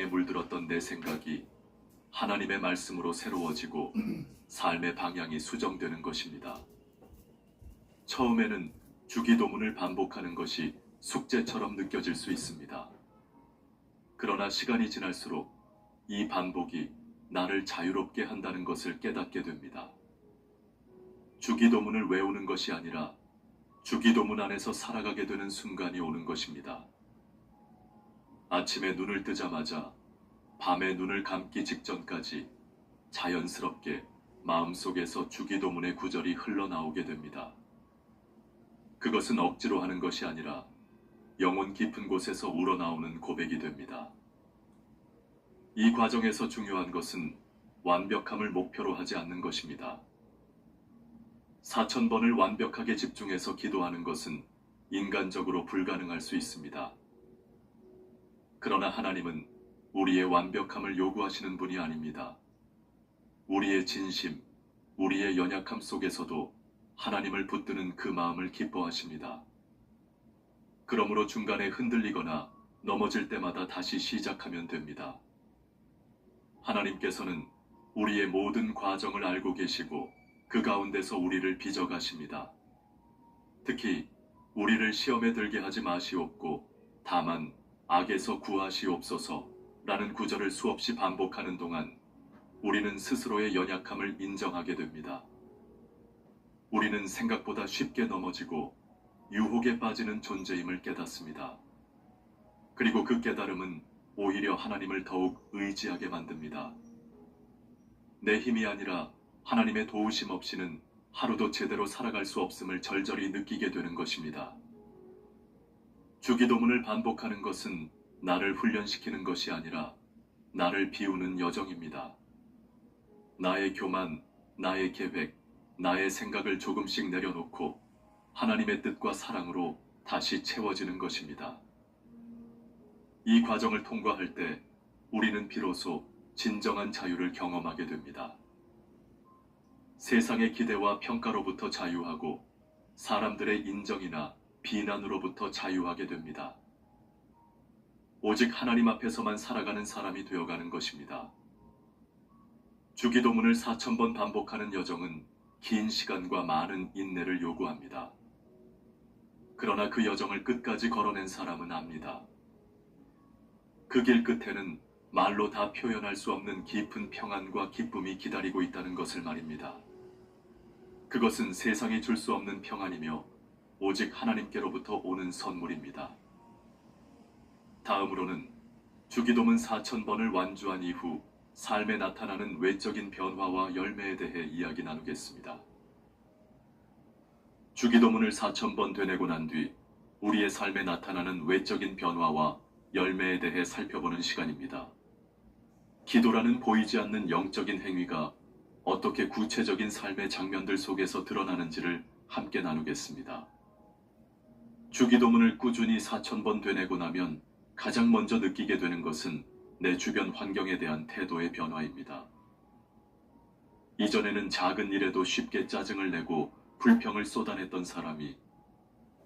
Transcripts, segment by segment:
절망에 물들었던 내 생각이 하나님의 말씀으로 새로워지고 삶의 방향이 수정되는 것입니다. 처음에는 주기도문을 반복하는 것이 숙제처럼 느껴질 수 있습니다. 그러나 시간이 지날수록 이 반복이 나를 자유롭게 한다는 것을 깨닫게 됩니다. 주기도문을 외우는 것이 아니라 주기도문 안에서 살아가게 되는 순간이 오는 것입니다. 아침에 눈을 뜨자마자 밤에 눈을 감기 직전까지 자연스럽게 마음속에서 주기도문의 구절이 흘러나오게 됩니다. 그것은 억지로 하는 것이 아니라 영혼 깊은 곳에서 우러나오는 고백이 됩니다. 이 과정에서 중요한 것은 완벽함을 목표로 하지 않는 것입니다. 4000번을 완벽하게 집중해서 기도하는 것은 인간적으로 불가능할 수 있습니다. 그러나 하나님은 우리의 완벽함을 요구하시는 분이 아닙니다. 우리의 진심, 우리의 연약함 속에서도 하나님을 붙드는 그 마음을 기뻐하십니다. 그러므로 중간에 흔들리거나 넘어질 때마다 다시 시작하면 됩니다. 하나님께서는 우리의 모든 과정을 알고 계시고 그 가운데서 우리를 빚어가십니다. 특히 우리를 시험에 들게 하지 마시옵고 다만 악에서 구하시옵소서 라는 구절을 수없이 반복하는 동안 우리는 스스로의 연약함을 인정하게 됩니다. 우리는 생각보다 쉽게 넘어지고 유혹에 빠지는 존재임을 깨닫습니다. 그리고 그 깨달음은 오히려 하나님을 더욱 의지하게 만듭니다. 내 힘이 아니라 하나님의 도우심 없이는 하루도 제대로 살아갈 수 없음을 절절히 느끼게 되는 것입니다. 주기도문을 반복하는 것은 나를 훈련시키는 것이 아니라 나를 비우는 여정입니다. 나의 교만, 나의 계획, 나의 생각을 조금씩 내려놓고 하나님의 뜻과 사랑으로 다시 채워지는 것입니다. 이 과정을 통과할 때 우리는 비로소 진정한 자유를 경험하게 됩니다. 세상의 기대와 평가로부터 자유하고 사람들의 인정이나 비난으로부터 자유하게 됩니다. 오직 하나님 앞에서만 살아가는 사람이 되어가는 것입니다. 주기도문을 4000번 반복하는 여정은 긴 시간과 많은 인내를 요구합니다. 그러나 그 여정을 끝까지 걸어낸 사람은 압니다. 그 길 끝에는 말로 다 표현할 수 없는 깊은 평안과 기쁨이 기다리고 있다는 것을 말입니다. 그것은 세상이 줄 수 없는 평안이며 오직 하나님께로부터 오는 선물입니다. 다음으로는 주기도문 4000번을 완주한 이후 삶에 나타나는 외적인 변화와 열매에 대해 이야기 나누겠습니다. 주기도문을 4000번 되뇌고 난 뒤 우리의 삶에 나타나는 외적인 변화와 열매에 대해 살펴보는 시간입니다. 기도라는 보이지 않는 영적인 행위가 어떻게 구체적인 삶의 장면들 속에서 드러나는지를 함께 나누겠습니다. 주기도문을 꾸준히 4000번 되뇌고 나면 가장 먼저 느끼게 되는 것은 내 주변 환경에 대한 태도의 변화입니다. 이전에는 작은 일에도 쉽게 짜증을 내고 불평을 쏟아냈던 사람이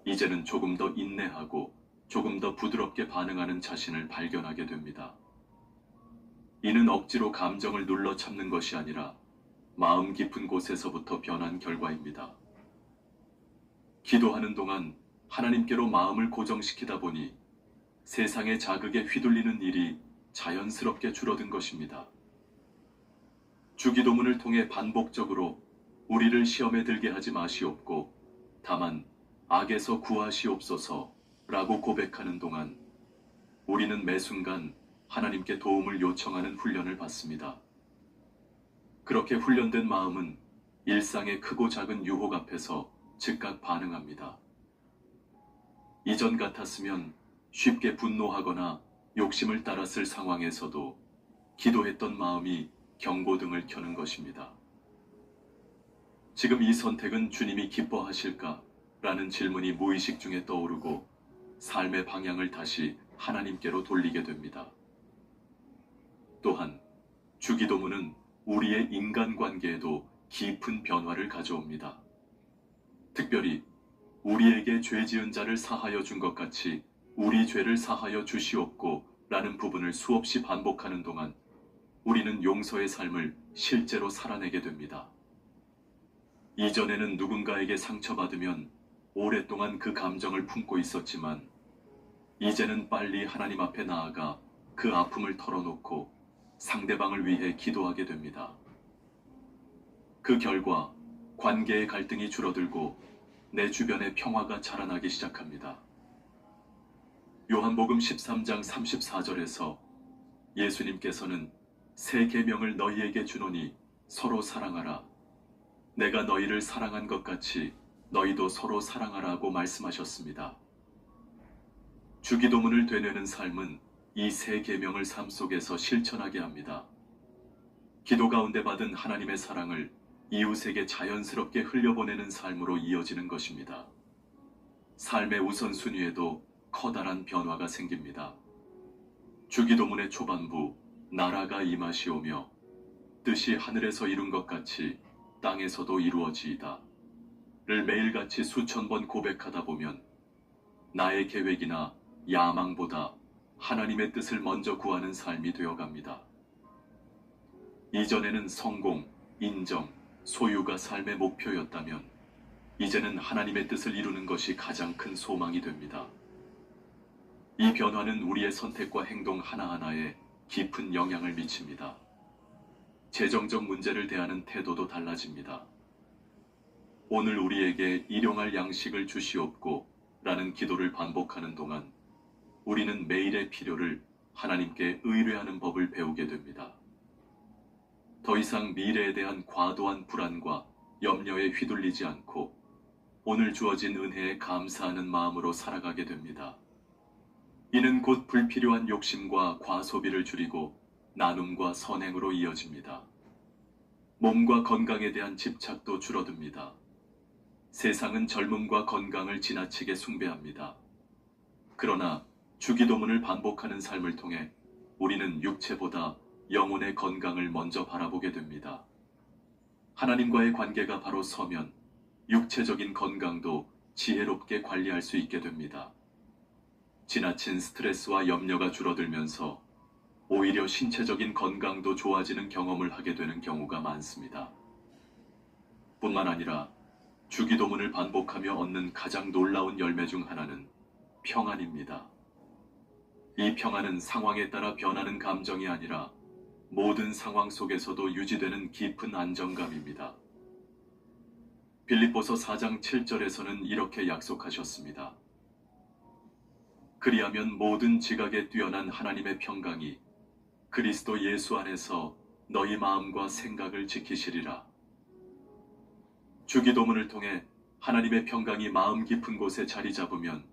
이제는 조금 더 인내하고 조금 더 부드럽게 반응하는 자신을 발견하게 됩니다. 이는 억지로 감정을 눌러 참는 것이 아니라 마음 깊은 곳에서부터 변한 결과입니다. 기도하는 동안 하나님께로 마음을 고정시키다 보니 세상의 자극에 휘둘리는 일이 자연스럽게 줄어든 것입니다. 주기도문을 통해 반복적으로 우리를 시험에 들게 하지 마시옵고 다만 악에서 구하시옵소서 라고 고백하는 동안 우리는 매 순간 하나님께 도움을 요청하는 훈련을 받습니다. 그렇게 훈련된 마음은 일상의 크고 작은 유혹 앞에서 즉각 반응합니다. 이전 같았으면 쉽게 분노하거나 욕심을 따랐을 상황에서도 기도했던 마음이 경고등을 켜는 것입니다. 지금 이 선택은 주님이 기뻐하실까? 라는 질문이 무의식 중에 떠오르고 삶의 방향을 다시 하나님께로 돌리게 됩니다. 또한 주기도문은 우리의 인간관계에도 깊은 변화를 가져옵니다. 특별히 우리에게 죄 지은 자를 사하여 준 것 같이 우리 죄를 사하여 주시옵고 라는 부분을 수없이 반복하는 동안 우리는 용서의 삶을 실제로 살아내게 됩니다. 이전에는 누군가에게 상처받으면 오랫동안 그 감정을 품고 있었지만 이제는 빨리 하나님 앞에 나아가 그 아픔을 털어놓고 상대방을 위해 기도하게 됩니다. 그 결과 관계의 갈등이 줄어들고 내 주변에 평화가 자라나기 시작합니다. 요한복음 13장 34절에서 예수님께서는 새 계명을 너희에게 주노니 서로 사랑하라. 내가 너희를 사랑한 것 같이 너희도 서로 사랑하라고 말씀하셨습니다. 주기도문을 되뇌는 삶은 이 새 계명을 삶 속에서 실천하게 합니다. 기도 가운데 받은 하나님의 사랑을 이웃에게 자연스럽게 흘려보내는 삶으로 이어지는 것입니다. 삶의 우선순위에도 커다란 변화가 생깁니다. 주기도문의 초반부 나라가 임하시오며 뜻이 하늘에서 이룬 것 같이 땅에서도 이루어지이다 를 매일같이 수천 번 고백하다 보면 나의 계획이나 야망보다 하나님의 뜻을 먼저 구하는 삶이 되어갑니다. 이전에는 성공, 인정, 소유가 삶의 목표였다면 이제는 하나님의 뜻을 이루는 것이 가장 큰 소망이 됩니다. 이 변화는 우리의 선택과 행동 하나하나에 깊은 영향을 미칩니다. 재정적 문제를 대하는 태도도 달라집니다. 오늘 우리에게 일용할 양식을 주시옵고 라는 기도를 반복하는 동안 우리는 매일의 필요를 하나님께 의뢰하는 법을 배우게 됩니다. 더 이상 미래에 대한 과도한 불안과 염려에 휘둘리지 않고 오늘 주어진 은혜에 감사하는 마음으로 살아가게 됩니다. 이는 곧 불필요한 욕심과 과소비를 줄이고 나눔과 선행으로 이어집니다. 몸과 건강에 대한 집착도 줄어듭니다. 세상은 젊음과 건강을 지나치게 숭배합니다. 그러나 주기도문을 반복하는 삶을 통해 우리는 육체보다 영혼의 건강을 먼저 바라보게 됩니다. 하나님과의 관계가 바로 서면 육체적인 건강도 지혜롭게 관리할 수 있게 됩니다. 지나친 스트레스와 염려가 줄어들면서 오히려 신체적인 건강도 좋아지는 경험을 하게 되는 경우가 많습니다. 뿐만 아니라 주기도문을 반복하며 얻는 가장 놀라운 열매 중 하나는 평안입니다. 이 평안은 상황에 따라 변하는 감정이 아니라 모든 상황 속에서도 유지되는 깊은 안정감입니다. 빌립보서 4장 7절에서는 이렇게 약속하셨습니다. 그리하면 모든 지각에 뛰어난 하나님의 평강이 그리스도 예수 안에서 너희 마음과 생각을 지키시리라. 주기도문을 통해 하나님의 평강이 마음 깊은 곳에 자리 잡으면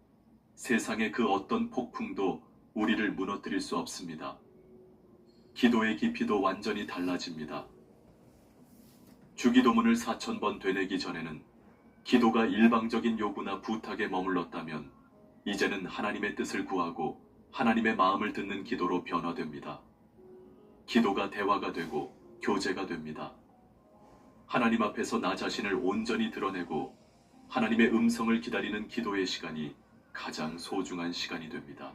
세상의 그 어떤 폭풍도 우리를 무너뜨릴 수 없습니다. 기도의 깊이도 완전히 달라집니다. 주기도문을 4000번 되뇌기 전에는 기도가 일방적인 요구나 부탁에 머물렀다면 이제는 하나님의 뜻을 구하고 하나님의 마음을 듣는 기도로 변화됩니다. 기도가 대화가 되고 교제가 됩니다. 하나님 앞에서 나 자신을 온전히 드러내고 하나님의 음성을 기다리는 기도의 시간이 가장 소중한 시간이 됩니다.